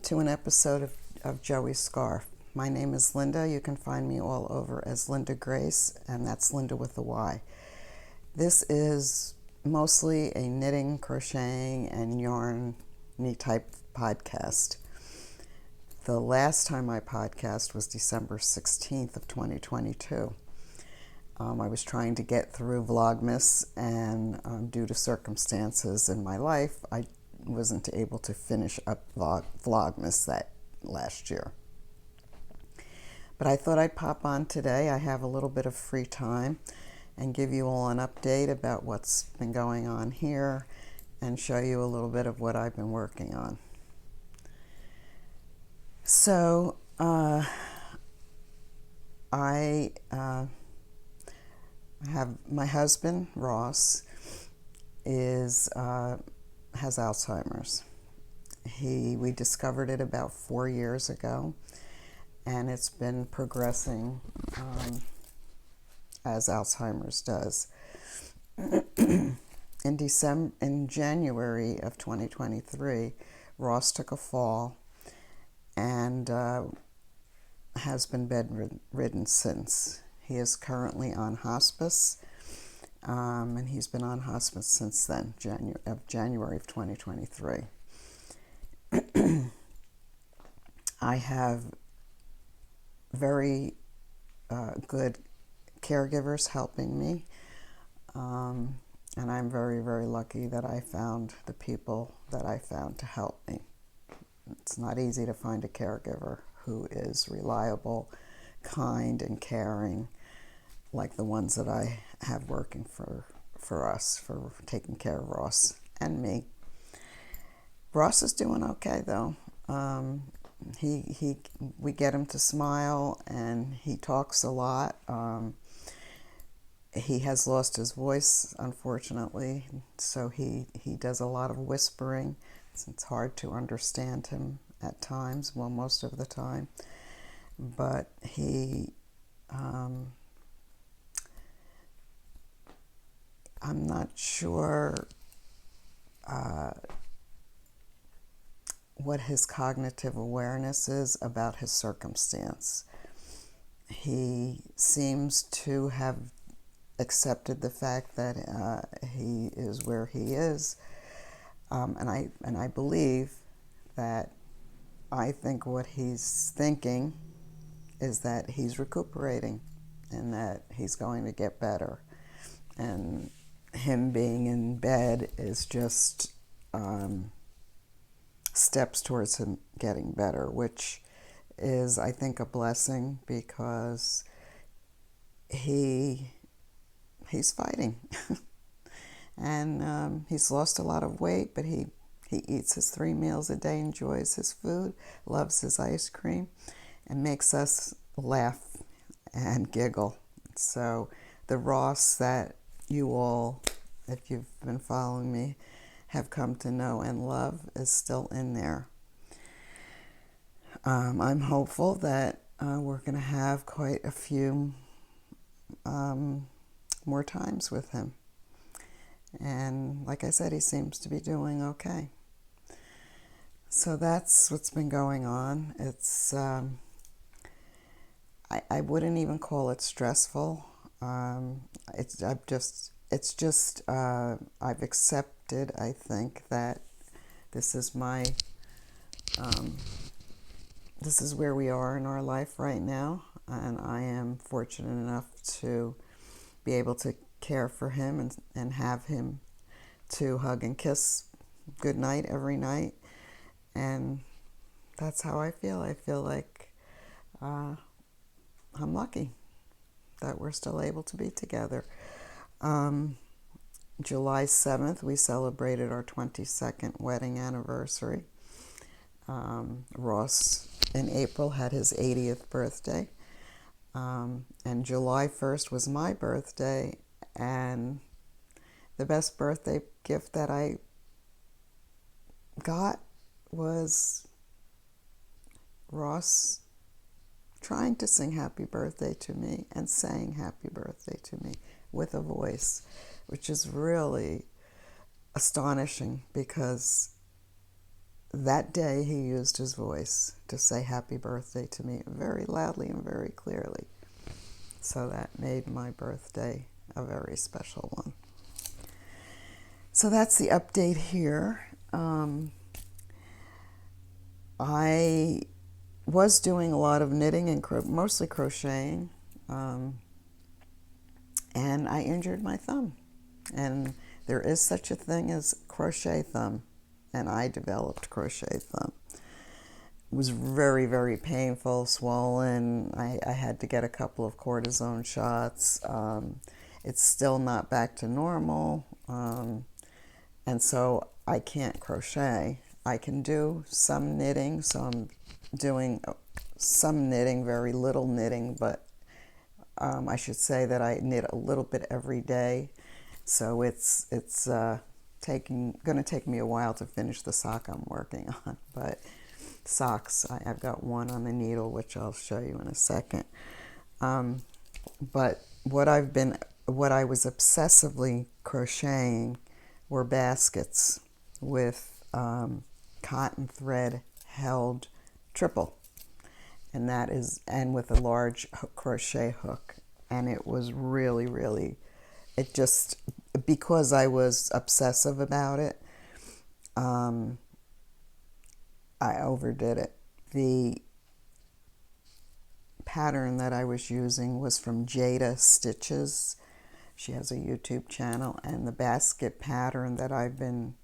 to an episode of Joey's Scarf. My name is Linda. You can find me all over as LyndaGrace, and that's Linda with a Y. This is mostly a knitting, crocheting, and yarn-y type podcast. The last time I podcast was December 16th of 2022. I was trying to get through Vlogmas, and due to circumstances in my life, I wasn't able to finish up Vlogmas that last year. But I thought I'd pop on today. I have a little bit of free time and give you all an update about what's been going on here and show you a little bit of what I've been working on. So, I have my husband, Ross, has Alzheimer's. We discovered it about 4 years ago, and it's been progressing as Alzheimer's does. In January of 2023, Ross took a fall and has been bedridden since. He is currently on hospice. And he's been on hospice since then, January of 2023. I have very good caregivers helping me, and I'm very, very lucky that I found the people that I found to help me. It's not easy to find a caregiver who is reliable, kind, and caring, like the ones that I have working for us, for taking care of Ross and me. Ross is doing okay though. We get him to smile, and he talks a lot. He has lost his voice, unfortunately, so he does a lot of whispering. It's hard to understand him at times, well, most of the time, but I'm not sure what his cognitive awareness is about his circumstance. He seems to have accepted the fact that he is where he is, and I believe that I think what he's thinking is that he's recuperating and that he's going to get better, and him being in bed is just steps towards him getting better, which is, I think, a blessing, because he's fighting. And he's lost a lot of weight, but he eats his 3 meals a day, enjoys his food, loves his ice cream, and makes us laugh and giggle. So the Ross that you all, if you've been following me, have come to know and love is still in there. I'm hopeful that we're going to have quite a few more times with him. And like I said, he seems to be doing okay. So that's what's been going on. It's I wouldn't even call it stressful. I've accepted, I think, that this is this is where we are in our life right now, and I am fortunate enough to be able to care for him and have him to hug and kiss goodnight every night, and that's how I feel. I feel like I'm lucky that we're still able to be together. July 7th, we celebrated our 22nd wedding anniversary. Ross, in April, had his 80th birthday. And July 1st was my birthday, and the best birthday gift that I got was Ross trying to sing happy birthday to me and saying happy birthday to me with a voice, which is really astonishing, because that day he used his voice to say happy birthday to me very loudly and very clearly. So that made my birthday a very special one. So that's the update here. I was doing a lot of knitting and mostly crocheting, and I injured my thumb. And there is such a thing as crochet thumb, and I developed crochet thumb. It was very, very painful, swollen. I had to get a couple of cortisone shots. It's still not back to normal, and so I can't crochet. I can do some knitting, so I'm doing some knitting, very little knitting, but I should say that I knit a little bit every day. So it's going to take me a while to finish the sock I'm working on. But socks, I've got one on the needle, which I'll show you in a second. But what I was obsessively crocheting were baskets with cotton thread held triple, and with a large crochet hook. And it was really, really, it just, because I was obsessive about it, I overdid it. The pattern that I was using was from JadainStitches. She has a YouTube channel, and the basket pattern that I've been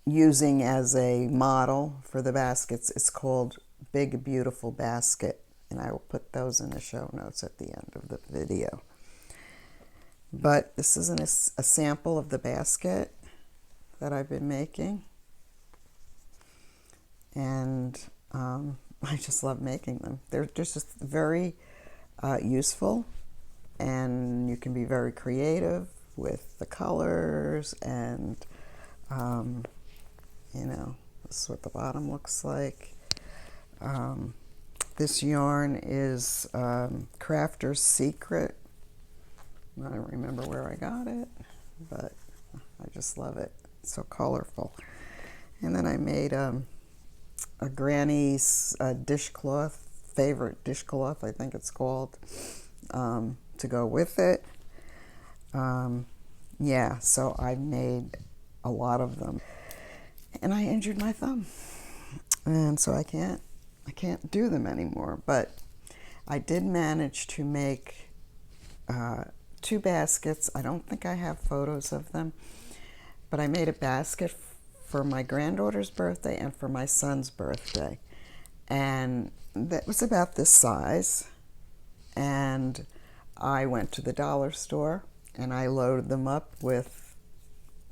using as a model for the baskets is called Big Beautiful Basket, and I will put those in the show notes at the end of the video. But this is a sample of the basket that I've been making, and I just love making them. They're just very useful, and you can be very creative with the colors, and you know, this is what the bottom looks like. This yarn is Crafter's Secret. I don't remember where I got it, but I just love it. It's so colorful. And then I made a granny's dishcloth, favorite dishcloth, I think it's called, to go with it. Yeah, so I made a lot of them. And I injured my thumb, and so I can't do them anymore. But I did manage to make 2 baskets. I don't think I have photos of them, but I made a basket for my granddaughter's birthday and for my son's birthday, and that was about this size. And I went to the dollar store and I loaded them up with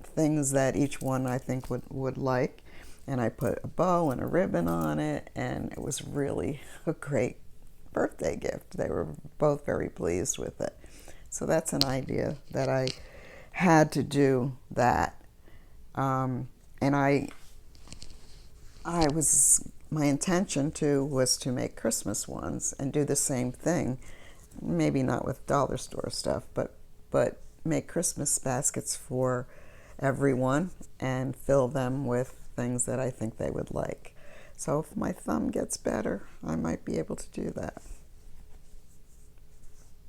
things that each one I think would like, and I put a bow and a ribbon on it, and it was really a great birthday gift. They were both very pleased with it. So that's an idea that I had to do that. And my intention too was to make Christmas ones and do the same thing, maybe not with dollar store stuff, but make Christmas baskets for everyone and fill them with things that I think they would like. So if my thumb gets better, I might be able to do that.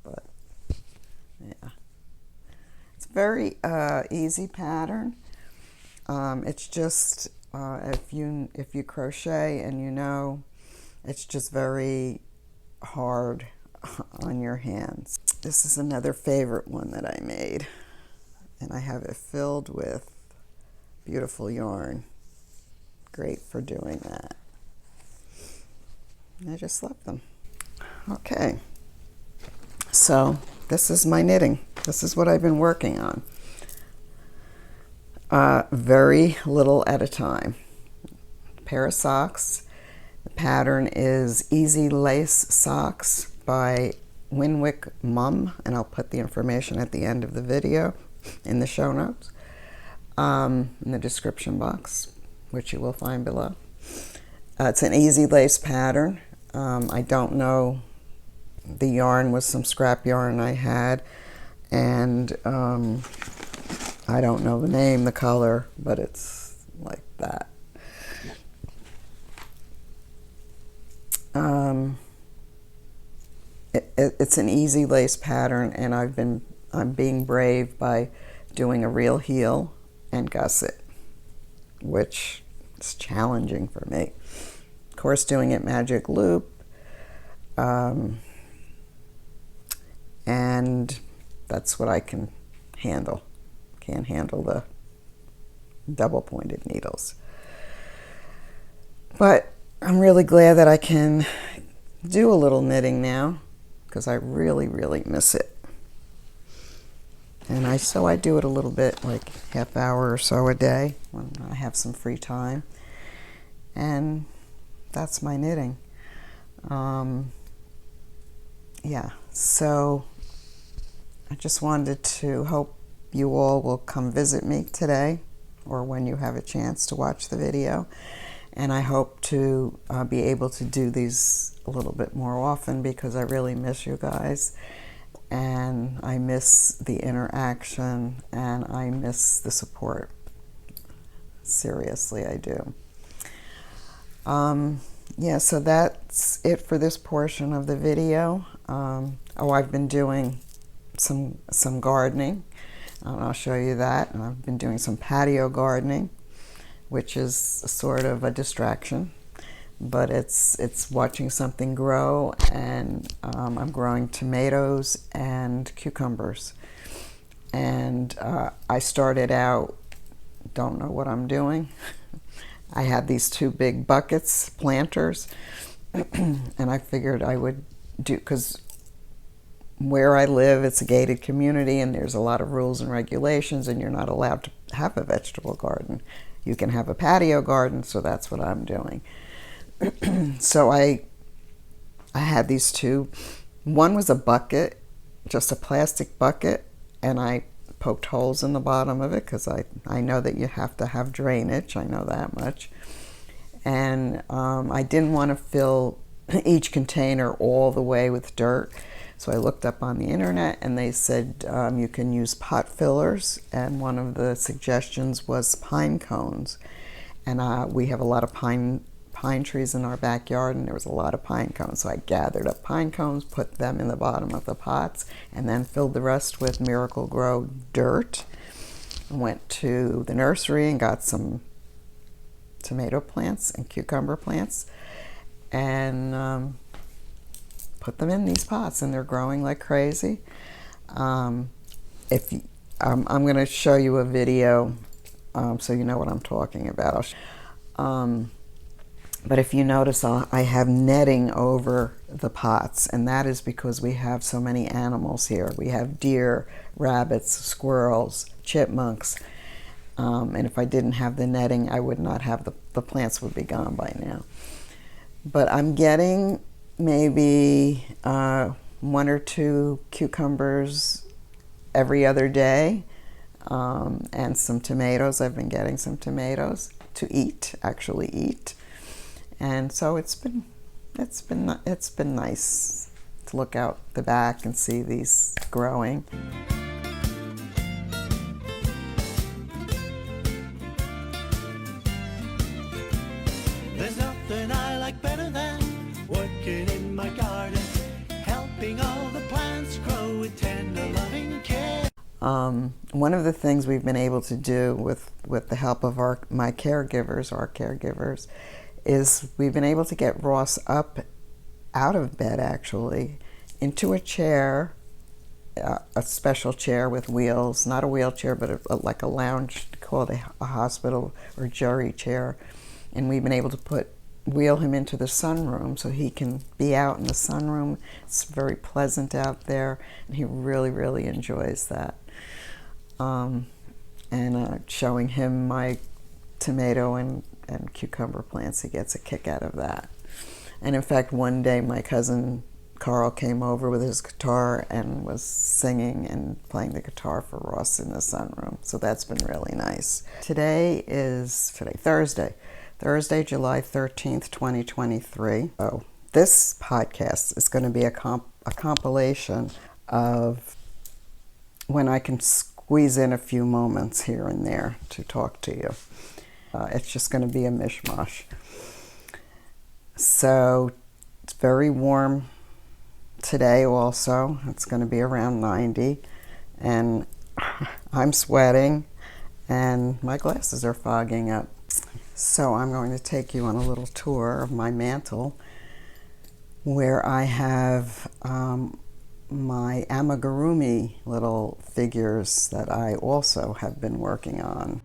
But yeah, it's a very easy pattern. It's just if you crochet and you know, it's just very hard on your hands. This is another favorite one that I made, and I have it filled with beautiful yarn. Great for doing that. I just love them. Okay, so this is my knitting. This is what I've been working on. Very little at a time. Pair of socks. The pattern is Easy Lace Socks by WinWick Mum, and I'll put the information at the end of the video in the show notes, in the description box, which you will find below. It's an easy lace pattern. I don't know, the yarn was some scrap yarn I had, and I don't know the name, the color, but it's like that. It's an easy lace pattern, and I'm being brave by doing a real heel and gusset, which is challenging for me. Of course, doing it magic loop, and that's what I can handle. Can't handle the double pointed needles. But I'm really glad that I can do a little knitting now, because I really, really miss it. And so I do it a little bit, like half hour or so a day when I have some free time. And that's my knitting. Yeah, so I just wanted to hope you all will come visit me today, or when you have a chance to watch the video. And I hope to be able to do these a little bit more often, because I really miss you guys. And I miss the interaction, and I miss the support. Seriously, I do. Yeah, so that's it for this portion of the video. I've been doing some gardening. I'll show you that. And I've been doing some patio gardening, which is sort of a distraction, but it's watching something grow. And I'm growing tomatoes and cucumbers. And I started out, don't know what I'm doing. I had these two big buckets, planters, and I figured I would do, because where I live, it's a gated community, and there's a lot of rules and regulations, and you're not allowed to have a vegetable garden. You can have a patio garden, so that's what I'm doing. So I had these two. One was a bucket, just a plastic bucket, and I poked holes in the bottom of it, because I know that you have to have drainage. I know that much. And I didn't want to fill each container all the way with dirt. So I looked up on the internet, and they said you can use pot fillers, and one of the suggestions was pine cones. And we have a lot of pine trees in our backyard, and there was a lot of pine cones. So I gathered up pine cones, put them in the bottom of the pots, and then filled the rest with Miracle Grow dirt. Went to the nursery and got some tomato plants and cucumber plants, and put them in these pots, and they're growing like crazy. I'm going to show you a video so you know what I'm talking about. But if you notice, I have netting over the pots, and that is because we have so many animals here. We have deer, rabbits, squirrels, chipmunks, and if I didn't have the netting, I would not have the plants would be gone by now. But I'm getting maybe 1 or 2 cucumbers every other day, and some tomatoes. I've been getting some tomatoes to eat, actually eat. And so it's been nice to look out the back and see these growing. There's nothing I like better than working in my garden, helping all the plants grow with tender, loving care. One of the things we've been able to do with the help of our caregivers, is we've been able to get Ross up out of bed, actually, into a chair, a special chair with wheels, not a wheelchair, but like a lounge, called a hospital or jury chair. And we've been able to wheel him into the sunroom so he can be out in the sunroom. It's very pleasant out there, and he really, really enjoys that. And showing him my tomato and cucumber plants, he gets a kick out of that. And in fact, one day my cousin Carl came over with his guitar and was singing and playing the guitar for Ross in the sunroom. So that's been really nice. Today is Thursday, July 13th, 2023. So this podcast is going to be a compilation of when I can squeeze in a few moments here and there to talk to you. It's just going to be a mishmash. So it's very warm today also. It's going to be around 90, and I'm sweating and my glasses are fogging up. So I'm going to take you on a little tour of my mantle where I have my amigurumi little figures that I also have been working on.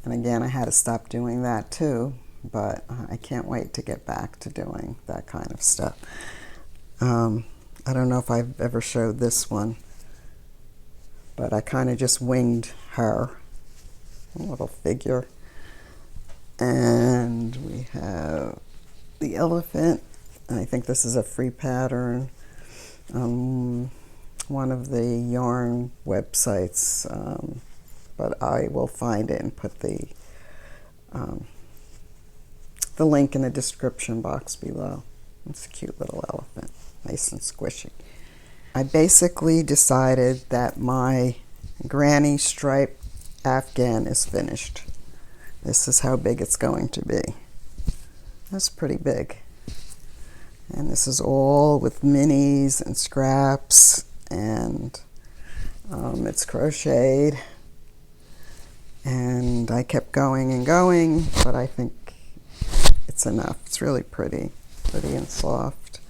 And again, I had to stop doing that too, but I can't wait to get back to doing that kind of stuff. I don't know if I've ever showed this one, but I kind of just winged her, a little figure. And we have the elephant. I think this is a free pattern. One of the yarn websites, but I will find it and put the link in the description box below. It's a cute little elephant, nice and squishy. I basically decided that my granny stripe afghan is finished. This is how big it's going to be. That's pretty big. And this is all with minis and scraps, and it's crocheted. And I kept going and going, but I think it's enough. It's really pretty and soft.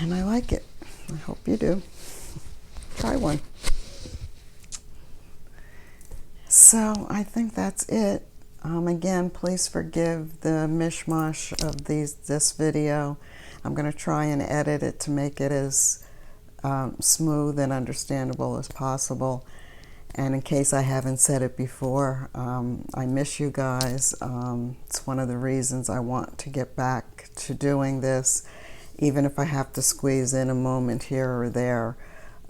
And I like it. I hope you do. Try one. So I think that's it. Again, please forgive the mishmash of this video. I'm going to try and edit it to make it as smooth and understandable as possible. And in case I haven't said it before, I miss you guys. It's one of the reasons I want to get back to doing this, even if I have to squeeze in a moment here or there.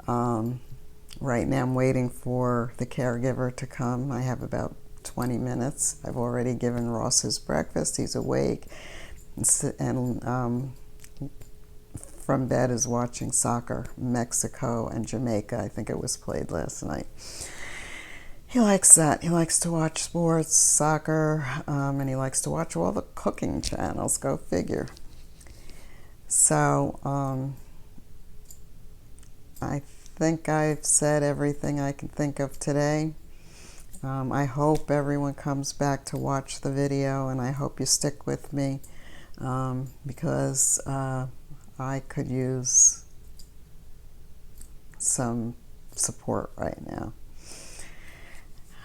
Right now I'm waiting for the caregiver to come. I have about 20 minutes. I've already given Ross his breakfast. He's awake. And from bed is watching soccer, Mexico and Jamaica. I think it was played last night. He likes that. He likes to watch sports, soccer, and he likes to watch all the cooking channels. Go figure. So I think I've said everything I can think of today. I hope everyone comes back to watch the video, and I hope you stick with me because I could use some support right now.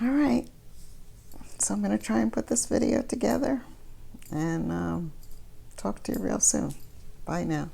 All right, so I'm going to try and put this video together and talk to you real soon. Bye now.